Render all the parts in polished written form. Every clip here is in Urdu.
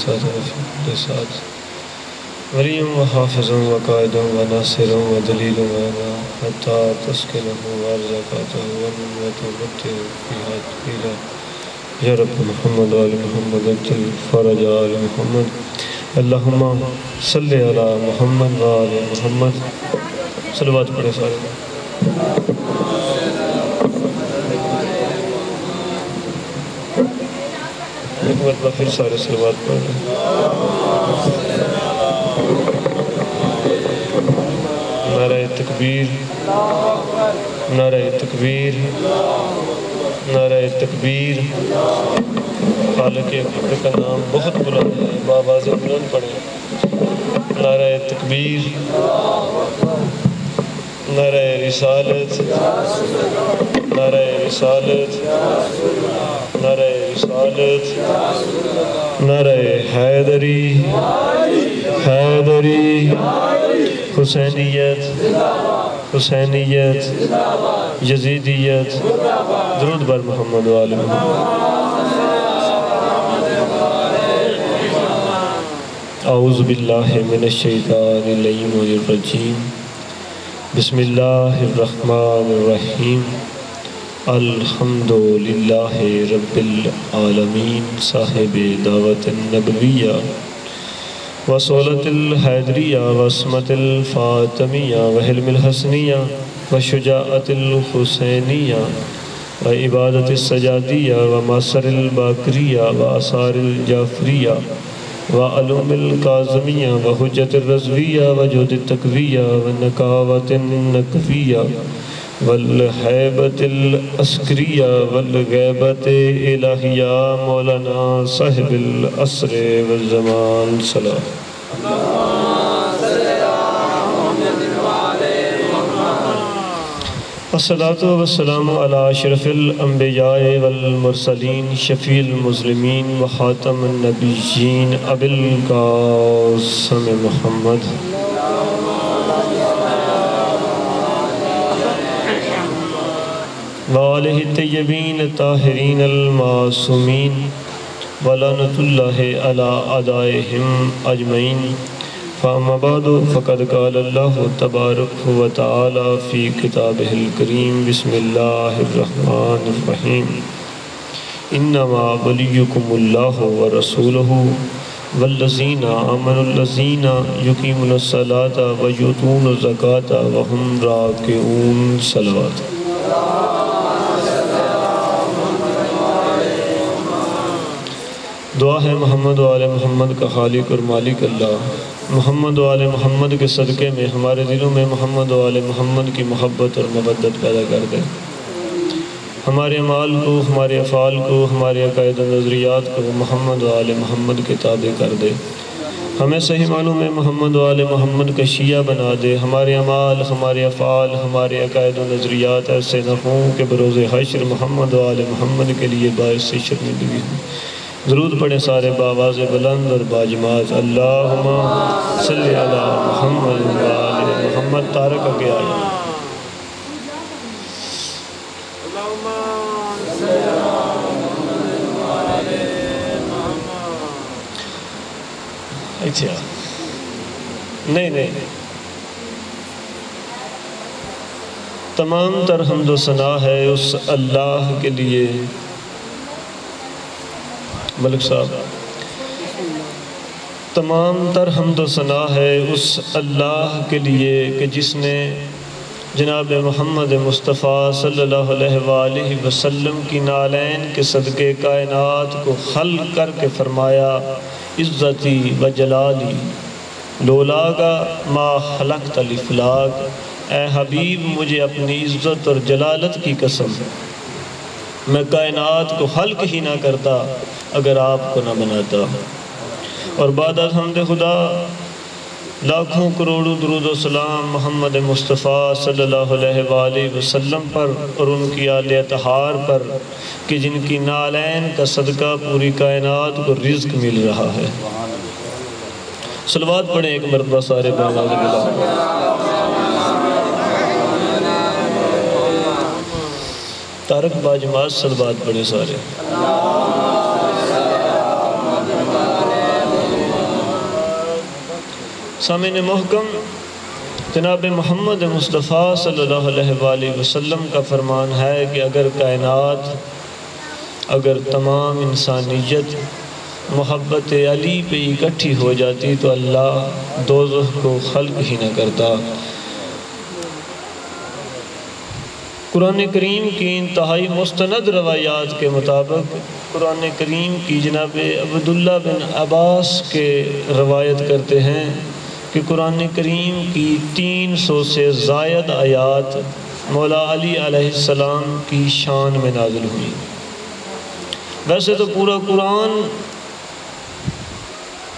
ساتھ وفی ساتھ ولیم و حافظ و قائد و ناصر و دلیل و حتی تسکنہ و ارزقاتہ و نمت و متع فیہا تقیلہ یا رب محمد و آل محمد اجل فرج آل محمد اللہم صلی علی محمد و آل محمد صلوات پڑھے سارے ایک مرتبہ پھر سارے صلوات پڑھ رہے نعرہ تکبیر نعرہ تکبیر نعرہ تکبیر خالق اکبر کا نام بہت بلند ہے بآواز بلند پڑھیں نعرہ تکبیر نعرہ رسالت نعرہ رسالت نعرہ رسالت نعرہ حیدری حیدری حسینیت حسینیت یزیدیت درود بر محمد و آل محمد اعوذ باللہ من الشیطان اللعین الرجیم بسم اللہ الرحمن الرحیم الحمدللہ رب العالمین صاحب دعوت النبویہ وصولت الحیدریہ واسمت الفاطمیہ وحلم الحسنیہ وشجاعت الحسینیہ وعبادت السجادیہ وماثر الباکریہ وآثار الجعفریہ وعلوم القاظمیہ وحجت الرضویہ وجود التقویہ ونقاوت النقویہ والحیبت العسکریہ والغیبت الہیہ مولانا صاحب العصر والزمان صلاح الصلاة والسلام علی اشرف الانبیاء والمرسلین شفیع المسلمین وخاتم النبیین ابی القاسم محمد وآلہ الطیبین الطاہرین المعصومین ولعنۃ اللہ علی اعدائہم اجمعین فاما بعد فقد قال اللہ تبارک و تعالی فی کتابہ الکریم بسم اللہ الرحمن الرحیم انما ولیکم اللہ ورسولہ والذین آمنوا الذین یقیمون الصلاۃ ویؤتون الزکاۃ وہم راکعون صلوات دعا ہے محمد و آل محمد کا خالق اور مالک اللہ محمد و آل محمد کے صدقے میں ہمارے دلوں میں محمد و آل محمد کی محبت اور مودت پیدا کر دے ہمارے اعمال کو ہمارے افعال کو ہمارے عقائد و نظریات کو محمد و آل محمد کے تابع کر دے ہمیں صحیح معنوں میں محمد و آل محمد کا شیعہ بنا دے ہمارے اعمال ہمارے افعال ہمارے عقائد و نظریات ایسے نہ ہوں کہ بروز حشر محمد و آل محمد کے لیے باعث شرمندگی ہوں درود پڑھیں سارے بآواز بلند اور باجماعت اللہم صلی علی محمد و آل محمد تارک آگے آئے اچھا نہیں تمام تر حمد و ثنا ہے اس اللہ کے لیے ملک صاحب تمام تر حمد و ثنا ہے اس اللہ کے لیے کہ جس نے جناب محمد مصطفیٰ صلی اللہ علیہ وآلہ وسلم کی نالین کے صدقے کائنات کو خلق کر کے فرمایا عزتی و جلالی لولاگا ما خلقت الافلاک اے حبیب مجھے اپنی عزت اور جلالت کی قسم میں کائنات کو خلق ہی نہ کرتا اگر آپ کو نہ بناتا اور بعد از حمد خدا لاکھوں کروڑوں درود و سلام محمد مصطفیٰ صلی اللہ علیہ وآلہ وسلم پر اور ان کی آل اطہار پر کہ جن کی نالین کا صدقہ پوری کائنات کو رزق مل رہا ہے صلوات پڑھیں ایک مرتبہ سارے بآواز بلند تارک باجماعت صلوات پڑھیں سارے سامعین محکم، جناب محمد مصطفیٰ صلی اللہ علیہ وآلہ وسلم کا فرمان ہے کہ اگر کائنات، اگر تمام انسانیت محبت علی پہ اکٹھی ہو جاتی تو اللہ دوزخ کو خلق ہی نہ کرتا۔ قرآن کریم کی انتہائی مستند روایات کے مطابق قرآن کریم کی جناب عبداللہ بن عباس کے روایت کرتے ہیں کہ قرآن کریم کی 300 سے زائد آیات مولا علی علیہ السلام کی شان میں نازل ہوئی۔ ویسے تو پورا قرآن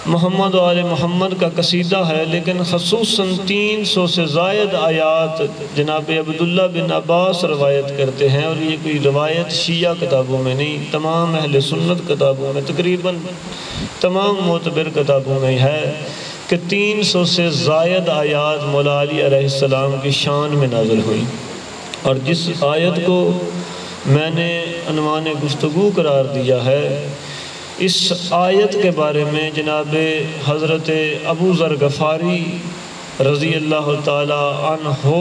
محمد و آل محمد کا قصیدہ ہے، لیکن خصوصاً 300 سے زائد آیات جناب عبداللہ بن عباس روایت کرتے ہیں، اور یہ کوئی روایت شیعہ کتابوں میں نہیں، تمام اہل سنت کتابوں میں، تقریباً تمام معتبر کتابوں میں ہے کہ 300 سے زائد آیات مولا علی علیہ السلام کی شان میں نازل ہوئی۔ اور جس آیت کو میں نے عنوان گفتگو قرار دیا ہے، اس آیت کے بارے میں جناب حضرت ابو ذر غفاری رضی اللہ تعالی عنہ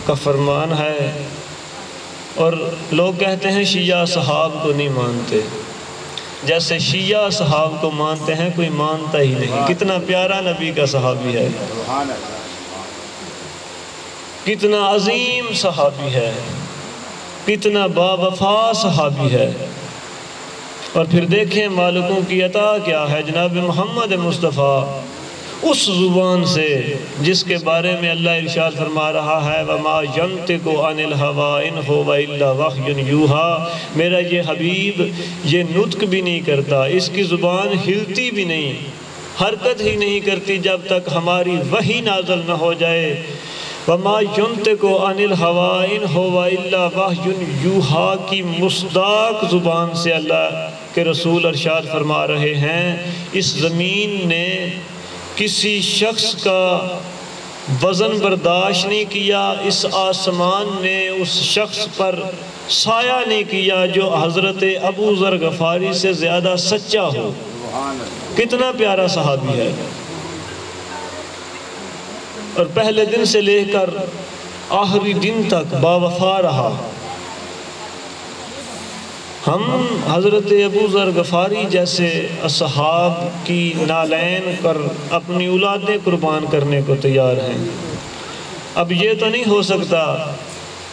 کا فرمان ہے، اور لوگ کہتے ہیں شیعہ صحاب کو نہیں مانتے، جیسے شیعہ صحاب کو مانتے ہیں کوئی مانتا ہی نہیں۔ کتنا پیارا نبی کا صحابی ہے، کتنا عظیم صحابی ہے، کتنا باوفا صحابی ہے۔ اور پھر دیکھیں مالکوں کی عطا کیا ہے، جناب محمد مصطفیٰ اس زبان سے جس کے بارے میں اللہ ارشاد فرما رہا ہے وَمَا يَنْطِقُ عَنِ الْهَوَىٰ إِنْ هُوَ إِلَّا وَحْيٌ يُوحَىٰ، میرا یہ حبیب یہ نطق بھی نہیں کرتا، اس کی زبان ہلتی بھی نہیں، حرکت ہی نہیں کرتی جب تک ہماری وحی نازل نہ ہو جائے۔ وَمَا يَنْطِقُ عَنِ الْهَوَىٰ إِنْ هُوَ إِلَّا وَحْيٌ يُوحَىٰ کی مصداق زبان سے اللہ کے رسول ارشاد فرما رہے ہیں، اس زمین نے کسی شخص کا وزن برداشت نہیں کیا، اس آسمان نے اس شخص پر سایہ نہیں کیا جو حضرت ابو ذر غفاری سے زیادہ سچا ہو۔ کتنا پیارا صحابی ہے، اور پہلے دن سے لے کر آخری دن تک باوفا رہا۔ ہم حضرت ابو ذر غفاری جیسے اصحاب کی نالین پر اپنی اولادیں قربان کرنے کو تیار ہیں۔ اب یہ تو نہیں ہو سکتا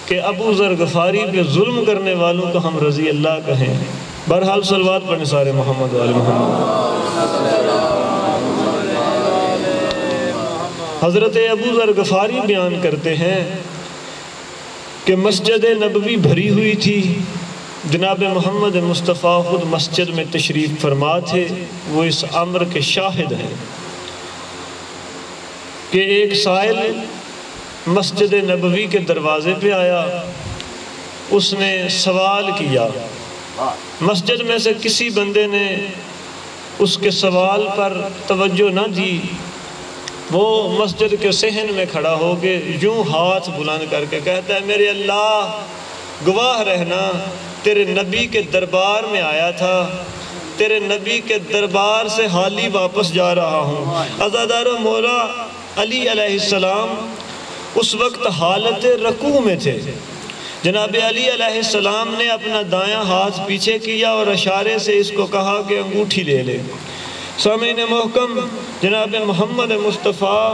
کہ ابو ذر غفاری پہ ظلم کرنے والوں کو ہم رضی اللہ کہیں۔ بہرحال صلوات پڑھیں سارے محمد و آل محمد۔ حضرت ابو ذر غفاری بیان کرتے ہیں کہ مسجد نبوی بھری ہوئی تھی، جناب محمد مصطفیٰ خود مسجد میں تشریف فرما تھے، وہ اس امر کے شاہد ہیں کہ ایک سائل مسجد نبوی کے دروازے پہ آیا، اس نے سوال کیا، مسجد میں سے کسی بندے نے اس کے سوال پر توجہ نہ دی، وہ مسجد کے صحن میں کھڑا ہو کے یوں ہاتھ بلند کر کے کہتا ہے میرے اللہ گواہ رہنا، تیرے نبی کے دربار میں آیا تھا، تیرے نبی کے دربار سے حالی واپس جا رہا ہوں۔ عزادار مولا علی علیہ السلام اس وقت حالت رکوع میں تھے، جناب علی علیہ السلام نے اپنا دایاں ہاتھ پیچھے کیا اور اشارے سے اس کو کہا کہ انگوٹھی لے لے۔ سامعین محکم، جناب محمد مصطفیٰ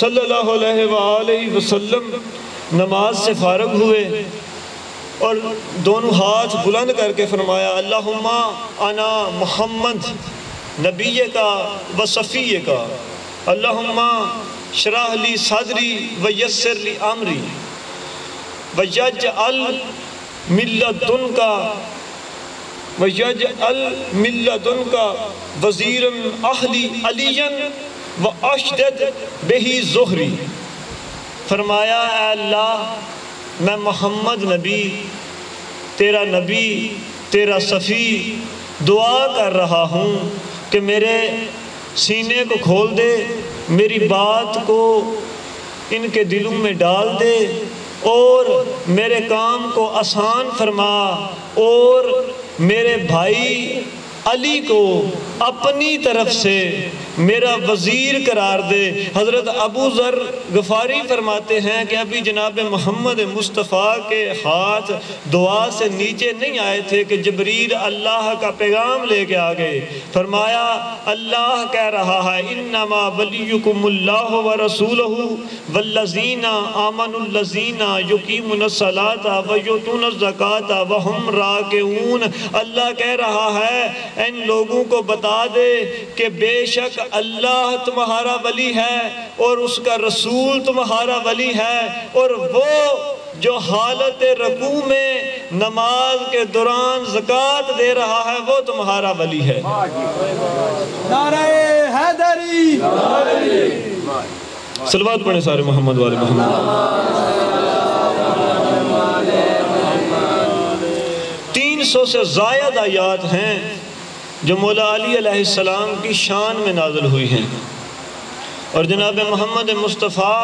صلی اللہ علیہ وآلہ وسلم نماز سے فارغ ہوئے اور دونوں ہاتھ بلند کر کے فرمایا اللہم انا محمد نبی کا و صفی کا، اللہم شرح لی صدری ویسر لی امری ویجعل من لدنک وزیرا اہلی علی و اشدد بہی ظہری۔ فرمایا اے اللہ میں محمد نبی تیرا صفی دعا کر رہا ہوں کہ میرے سینے کو کھول دے، میری بات کو ان کے دلوں میں ڈال دے اور میرے کام کو آسان فرما، اور میرے بھائی علی کو اپنی طرف سے میرا وزیر قرار دے۔ حضرت ابو ذر غفاری فرماتے ہیں کہ ابھی جناب محمد مصطفیٰ کے ہاتھ دعا سے نیچے نہیں آئے تھے کہ جبریل اللہ کا پیغام لے کے آ گئے۔ فرمایا اللہ کہہ رہا ہے انما ولیکم اللہ ورسولہ والذین آمنوا الذین یقیمون الصلاۃ ویؤتون الزکاۃ وہم راکعون۔ اللہ کہہ رہا ہے ان لوگوں کو بتا دے کہ بے شک اللہ تمہارا ولی ہے اور اس کا رسول تمہارا ولی ہے، اور وہ جو حالت رکوع میں نماز کے دوران زکوٰۃ دے رہا ہے وہ تمہارا ولی ہے۔ نعرہ حیدری، صلوات پڑھیں سارے محمد والے محمد۔ 300 سے زائد آیات ہیں جو مولا علی علیہ السلام کی شان میں نازل ہوئی ہیں، اور جناب محمد مصطفیٰ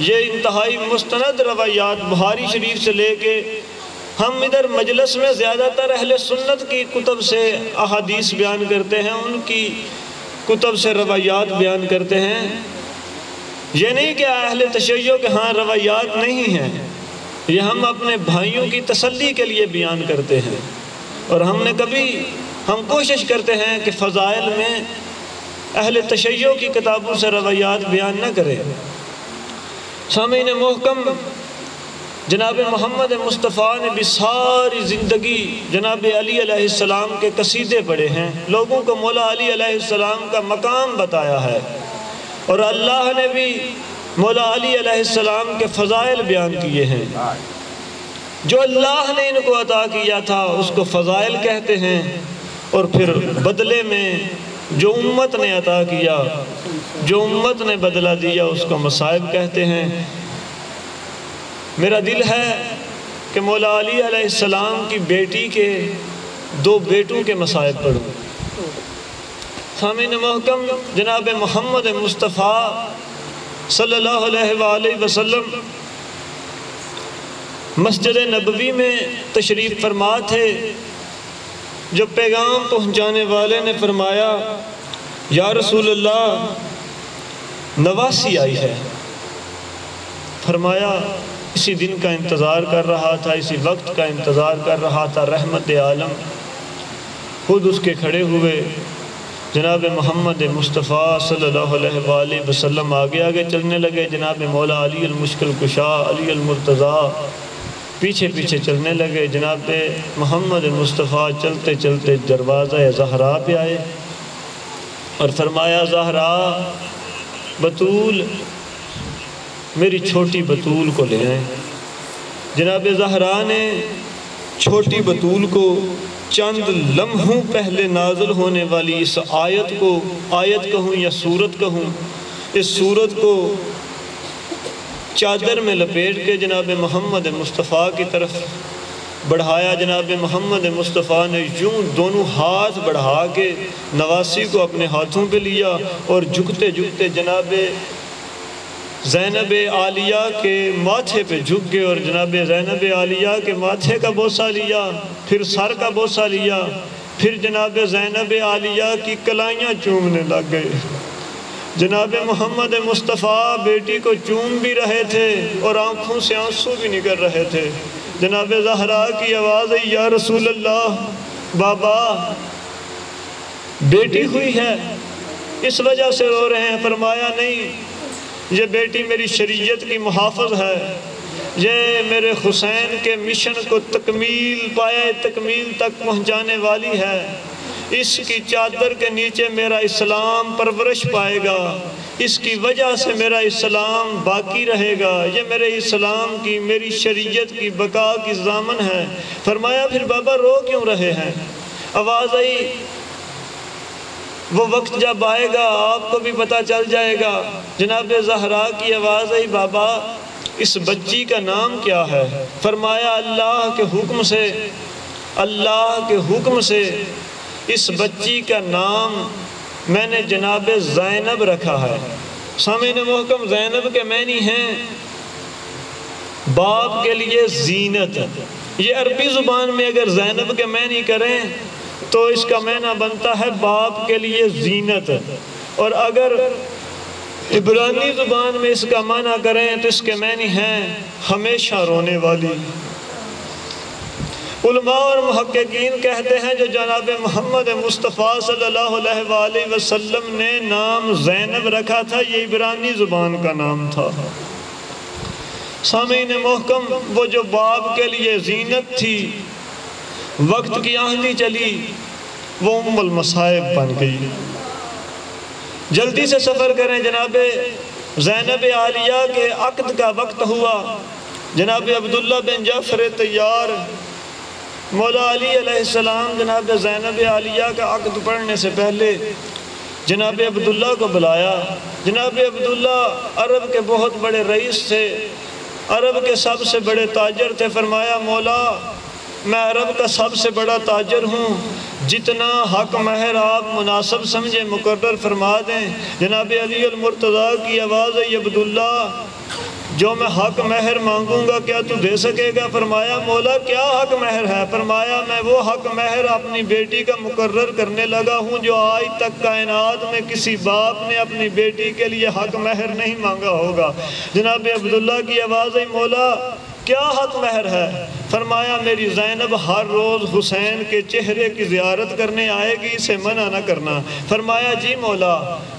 یہ انتہائی مستند روایات بخاری شریف سے لے کے ہم ادھر مجلس میں زیادہ تر اہل سنت کی کتب سے احادیث بیان کرتے ہیں، ان کی کتب سے روایات بیان کرتے ہیں۔ یہ نہیں کہ اہل تشیع کے ہاں روایات نہیں ہیں، یہ ہم اپنے بھائیوں کی تسلی کے لیے بیان کرتے ہیں، اور ہم کوشش کرتے ہیں کہ فضائل میں اہل تشیع کی کتابوں سے روایات بیان نہ کریں۔ سامعین محکم، جناب محمد مصطفیٰ نے بھی ساری زندگی جناب علی علیہ السلام کے قصیدے پڑھے ہیں، لوگوں کو مولا علی علیہ السلام کا مقام بتایا ہے، اور اللہ نے بھی مولا علی علیہ السلام کے فضائل بیان کیے ہیں۔ جو اللہ نے ان کو عطا کیا تھا اس کو فضائل کہتے ہیں، اور پھر بدلے میں جو امت نے عطا کیا، جو امت نے بدلہ دیا اس کو مصائب کہتے ہیں۔ میرا دل ہے کہ مولا علی علیہ السلام کی بیٹی کے 2 بیٹوں کے مصائب پڑھوں۔ سامعین محکم، جناب محمد مصطفیٰ صلی اللہ علیہ وآلہ وسلم مسجد نبوی میں تشریف فرما تھے، جو پیغام پہنچانے والے نے فرمایا یا رسول اللہ نواسی آئی ہے۔ فرمایا اسی دن کا انتظار کر رہا تھا، اسی وقت کا انتظار کر رہا تھا۔ رحمت عالم خود اس کے کھڑے ہوئے، جناب محمد مصطفیٰ صلی اللہ علیہ وآلہ وسلم آگے آگے چلنے لگے، جناب مولا علی المشکل کشا علی المرتضیٰ پیچھے پیچھے چلنے لگے۔ جناب محمد مصطفیٰ چلتے چلتے دروازہ زہرا پہ آئے اور فرمایا زہرا بطول، میری چھوٹی بطول کو لے آئیں۔ جناب زہرا نے چھوٹی بطول کو چند لمحوں پہلے نازل ہونے والی اس آیت کہوں یا سورت کہوں، اس سورت کو چادر میں لپیٹ کے جناب محمد مصطفیٰ کی طرف بڑھایا۔ جناب محمد مصطفیٰ نے یوں دونوں ہاتھ بڑھا کے نواسی کو اپنے ہاتھوں پہ لیا، اور جھکتے جھکتے جناب زینب عالیہ کے ماتھے پہ جھک گئے، اور جناب زینب عالیہ کے ماتھے کا بوسہ لیا، پھر سر کا بوسہ لیا، پھر جناب زینب عالیہ کی کلائیاں چومنے لگ گئے۔ جناب محمد مصطفیٰ بیٹی کو چوم بھی رہے تھے اور آنکھوں سے آنسو بھی نکل رہے تھے۔ جناب زہرا کی آواز ہے یا رسول اللہ، بابا بیٹی ہوئی ہے اس وجہ سے رو رہے ہیں؟ فرمایا نہیں، یہ بیٹی میری شریعت کی محافظ ہے، یہ میرے حسین کے مشن کو تکمیل تک پہنچانے والی ہے، اس کی چادر کے نیچے میرا اسلام پرورش پائے گا، اس کی وجہ سے میرا اسلام باقی رہے گا، یہ میرے اسلام کی میری شریعت کی بقا کی ضامن ہے۔ فرمایا پھر بابا رو کیوں رہے ہیں؟ آواز آئی وہ وقت جب آئے گا آپ کو بھی پتہ چل جائے گا۔ جناب زہرا کی آواز آئی بابا اس بچی کا نام کیا ہے؟ فرمایا اللہ کے حکم سے اس بچی کا نام میں نے جناب زینب رکھا ہے۔ سامعین محکم، زینب کے معنی ہیں باپ کے لیے زینت۔ یہ عربی زبان میں اگر زینب کے معنی کریں تو اس کا معنی بنتا ہے باپ کے لیے زینت، اور اگر عبرانی زبان میں اس کا معنی کریں تو اس کے معنی ہیں ہمیشہ رونے والی۔ علماء اور محققین کہتے ہیں جو جناب محمد مصطفیٰ صلی اللہ علیہ وآلہ وسلم نے نام زینب رکھا تھا، یہ عبرانی زبان کا نام تھا۔ سامعین محکم، وہ جو باپ کے لیے زینت تھی، وقت کی آندھی چلی، وہ ام المصائب بن گئی۔ جلدی سے سفر کریں، جناب زینب عالیہ کے عقد کا وقت ہوا۔ جناب عبداللہ بن جعفر طیار، مولا علی علیہ السلام جناب زینب عالیہ کا عقد پڑھنے سے پہلے جناب عبداللہ کو بلایا۔ جناب عبداللہ عرب کے بہت بڑے رئیس تھے، عرب کے سب سے بڑے تاجر تھے۔ فرمایا مولا، میں عرب کا سب سے بڑا تاجر ہوں، جتنا حق مہر آپ مناسب سمجھے مقرر فرما دیں۔ جناب علی المرتضیٰ کی آواز ہے، عبداللہ جو میں حق مہر مانگوں گا کیا تو دے سکے گا؟ فرمایا مولا کیا حق مہر ہے؟ فرمایا میں وہ حق مہر اپنی بیٹی کا مقرر کرنے لگا ہوں جو آج تک کائنات میں کسی باپ نے اپنی بیٹی کے لیے حق مہر نہیں مانگا ہوگا۔ جناب عبداللہ کی آواز ہے، مولا کیا حق مہر ہے؟ فرمایا میری زینب ہر روز حسین کے چہرے کی زیارت کرنے آئے گی، اسے منع نہ کرنا۔ فرمایا جی مولا،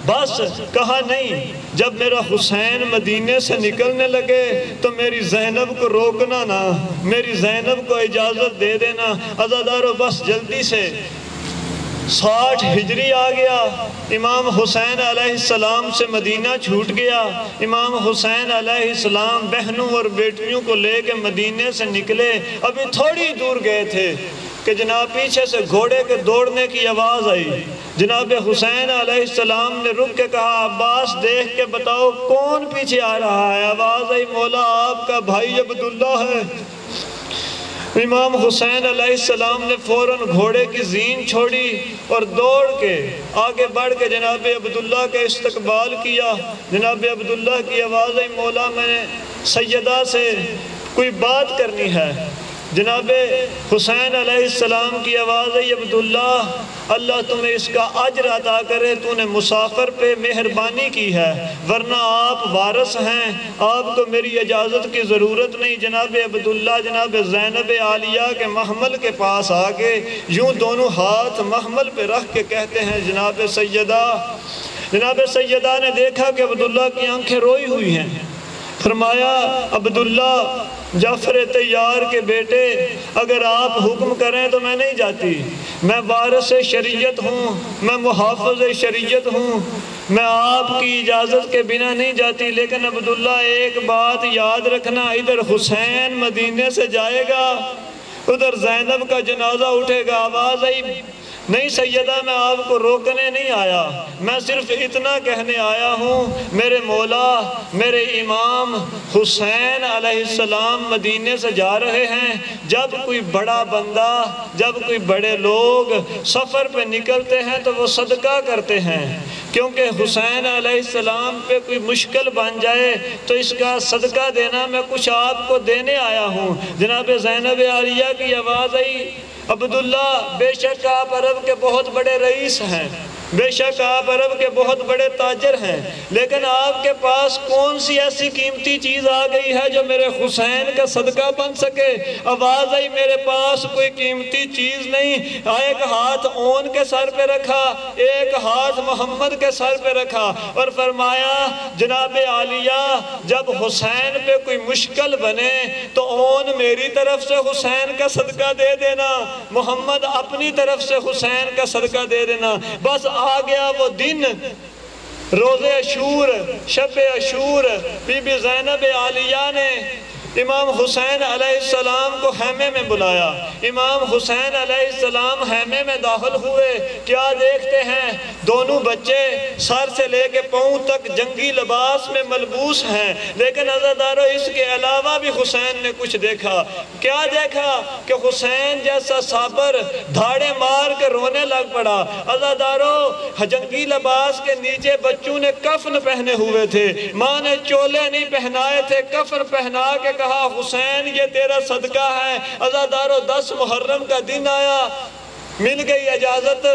بس کہا نہیں، جب میرا حسین مدینے سے نکلنے لگے تو میری زینب کو روکنا نہ، میری زینب کو اجازت دے دینا۔ عزادارو بس جلدی سے 60 ہجری آ گیا، امام حسین علیہ السلام سے مدینہ چھوٹ گیا۔ امام حسین علیہ السلام بہنوں اور بیٹیوں کو لے کے مدینے سے نکلے، ابھی تھوڑی دور گئے تھے کہ جناب پیچھے سے گھوڑے کے دوڑنے کی آواز آئی۔ جناب حسین علیہ السلام نے رک کے کہا عباس دیکھ کے بتاؤ کون پیچھے آ رہا ہے؟ آواز آئی مولا آپ کا بھائی عبداللہ ہے۔ امام حسین علیہ السلام نے فوراً گھوڑے کی زین چھوڑی اور دوڑ کے آگے بڑھ کے جناب عبداللہ کا استقبال کیا۔ جناب عبداللہ کی آواز آئی مولا میں نے سیدہ سے کوئی بات کرنی ہے۔ جناب حسین علیہ السلام کی آواز ہے عبداللہ اللہ تمہیں اس کا اجر عطا کرے، تو نے مسافر پہ مہربانی کی ہے، ورنہ آپ وارث ہیں، آپ کو میری اجازت کی ضرورت نہیں۔ جناب عبداللہ جناب زینب عالیہ کے محمل کے پاس آگے یوں دونوں ہاتھ محمل پہ رکھ کے کہتے ہیں جناب سیدہ نے دیکھا کہ عبداللہ کی آنکھیں روئی ہوئی ہیں۔ فرمایا عبداللہ جعفر طیار کے بیٹے اگر آپ حکم کریں تو میں نہیں جاتی، میں وارث شریعت ہوں، میں محافظ شریعت ہوں، میں آپ کی اجازت کے بنا نہیں جاتی۔ لیکن عبداللہ ایک بات یاد رکھنا، ادھر حسین مدینے سے جائے گا، ادھر زینب کا جنازہ اٹھے گا۔ آواز آئی نہیں سیدہ میں آپ کو روکنے نہیں آیا، میں صرف اتنا کہنے آیا ہوں میرے مولا میرے امام حسین علیہ السلام مدینے سے جا رہے ہیں۔ جب کوئی بڑا بندہ، جب کوئی بڑے لوگ سفر پہ نکلتے ہیں تو وہ صدقہ کرتے ہیں، کیونکہ حسین علیہ السلام پہ کوئی مشکل بن جائے تو اس کا صدقہ دینا میں کچھ آپ کو دینے آیا ہوں۔ جناب زینب عالیہ کی آواز آئی عبداللہ بے شک آپ عرب کے بہت بڑے رئیس ہیں، بے شک آپ عرب کے بہت بڑے تاجر ہیں، لیکن آپ کے پاس کون سی ایسی قیمتی چیز آ گئی ہے جو میرے حسین کا صدقہ بن سکے؟ آواز آئی میرے پاس کوئی قیمتی چیز نہیں۔ ایک ہاتھ اون کے سر پہ رکھا، ایک ہاتھ محمد کے سر پہ رکھا اور فرمایا جناب عالیہ جب حسین پہ کوئی مشکل بنے تو اون میری طرف سے حسین کا صدقہ دے دینا، محمد اپنی طرف سے حسین کا صدقہ دے دینا۔ بس آ گیا وہ دن، روز عاشور، شب عاشور، بی بی زینب عالیہ نے امام حسین علیہ السلام کو خیمے میں بلایا۔ امام حسین علیہ السلام خیمے میں داخل ہوئے، کیا دیکھتے ہیں دونوں بچے سر سے لے کے پاؤں تک جنگی لباس میں ملبوس ہیں، لیکن عزادارو اس کے علاوہ بھی حسین نے کچھ دیکھا۔ کیا دیکھا کہ حسین جیسا صابر دھاڑے مار کے رونے لگ پڑا۔ عزادارو جنگی لباس کے نیچے بچوں نے کفن پہنے ہوئے تھے، ماں نے چولے نہیں پہنائے تھے، کفن پہنا کے کہا حسین یہ تیرا صدقہ ہے۔ عزادارو 10 محرم کا دن آیا، مل گئی اجازت،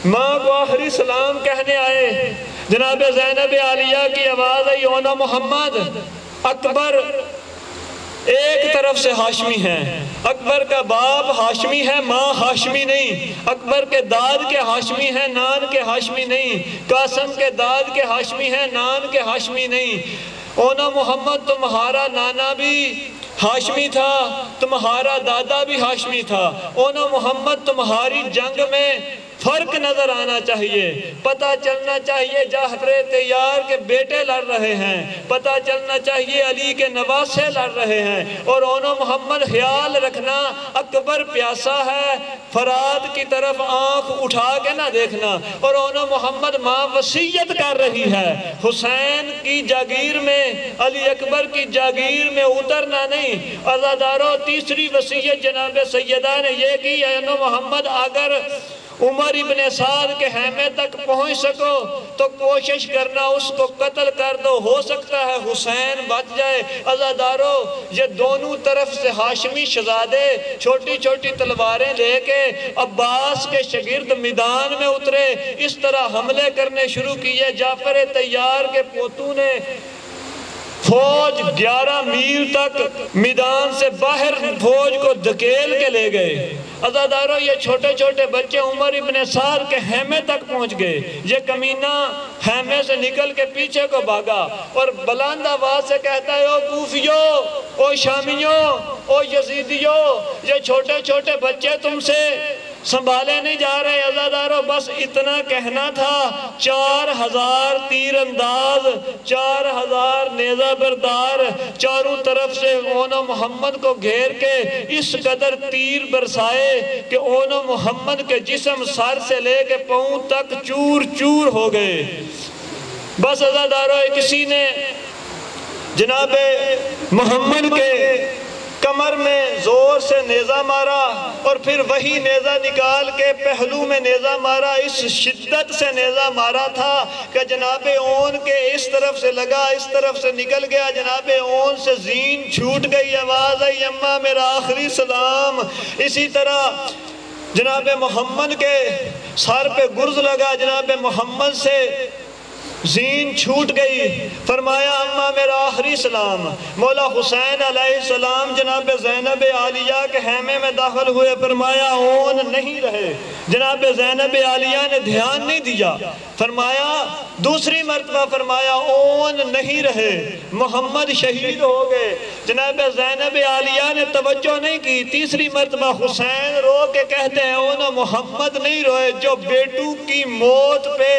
ماں کو آخری سلام کہنے آئے، جناب زینب عالیہ کی آواز آئی، اونا محمد، اکبر ایک طرف سے ہاشمی ہے، اکبر کا باپ ہاشمی ہے، ماں ہاشمی نہیں، اکبر کے داد کے ہاشمی ہیں، نان کے ہاشمی نہیں، قاسم کے داد کے ہاشمی ہیں، نان کے ہاشمی نہیں، اونا محمد تمہارا نانا بھی ہاشمی تھا، تمہارا دادا بھی ہاشمی تھا، اونا محمد تمہاری جنگ میں فرق نظر آنا چاہیے، پتہ چلنا چاہیے جعفر طیار کے بیٹے لڑ رہے ہیں، پتہ چلنا چاہیے علی کے نواسے لڑ رہے ہیں، اور اونا محمد خیال رکھنا اکبر پیاسا ہے، فرات کی طرف آنکھ اٹھا کے نہ دیکھنا، اور اونا محمد ماں وصیت کر رہی ہے، حسین کی جاگیر میں علی اکبر کی جاگیر میں اترنا نہیں، عزادارو تیسری وصیت جناب سیدہ نے یہ کی، اونا محمد اگر عمر ابن سعد کے خیمے تک پہنچ سکو تو کوشش کرنا اس کو قتل کر دو، ہو سکتا ہے حسین بچ جائے۔ عزادارو یہ دونوں طرف سے ہاشمی شہزادے چھوٹی چھوٹی تلواریں لے کے عباس کے شاگرد میدان میں اترے، اس طرح حملے کرنے شروع کیے۔ جعفر طیار کے پوتوں نے فوج 11 میل تک میدان سے باہر فوج کو دھکیل کے لے گئے۔ عزادارو یہ چھوٹے چھوٹے بچے عمر ابن سعد کے خیمے تک پہنچ گئے، یہ کمینہ خیمے سے نکل کے پیچھے کو بھاگا اور بلند آواز سے کہتا ہے، او کوفیو، او شامیو، او یزیدیو، یہ چھوٹے چھوٹے بچے تم سے سنبھالے نہیں جا رہے۔ عزادارو بس اتنا کہنا تھا، 4000 تیر انداز، 4000 نیزہ بردار چاروں طرف سے اونا محمد کو گھیر کے اس قدر تیر برسائے کہ اونا محمد کے جسم سر سے لے کے پاؤں تک چور چور ہو گئے۔ بس عزادارو کسی نے جناب محمد کے کمر میں زور سے نیزہ مارا اور پھر وہی نیزہ نکال کے پہلو میں نیزہ مارا، اس شدت سے نیزہ مارا تھا کہ جناب اون کے اس طرف سے لگا، اس طرف سے نکل گیا، جناب اون سے زین چھوٹ گئی، آواز آئی، اماں میرا آخری سلام۔ اسی طرح جناب محمد کے سر پہ گرز لگا، جناب محمد سے زین چھوٹ گئی، فرمایا اماں میرا آخری سلام۔ مولا حسین علیہ السلام جناب زینب عالیہ کے خیمے میں داخل ہوئے، فرمایا اون نہیں رہے۔ جناب زینب عالیہ نے دھیان نہیں دیا، فرمایا دوسری مرتبہ فرمایا اون نہیں رہے، محمد شہید ہو گئے۔ جناب زینب عالیہ نے توجہ نہیں کی، تیسری مرتبہ حسین رو کے کہتے ہیں اون محمد نہیں روئے، جو بیٹو کی موت پہ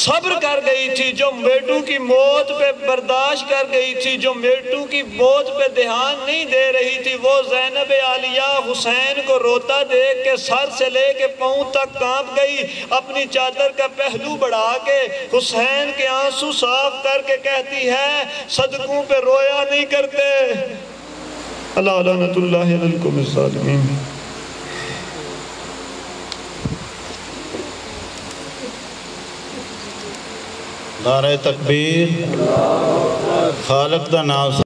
صبر کر گئی تھی، جو بیٹو کی موت پہ برداشت کر گئی تھی، جو بیٹو کی موت پہ دھیان نہیں دے رہی تھی، وہ زینب عالیہ حسین کو روتا دیکھ کے سر سے لے کے پاؤں تک کانپ گئی، اپنی چادر کا پہلو بڑھا کے حسین کے آنسو صاف کر کے کہتی ہے، صدقوں پہ رویا نہیں کرتے۔ اللہ لعنت اللہ علی القوم الظالمین۔ نعرہ تکبیر، خالق دا نام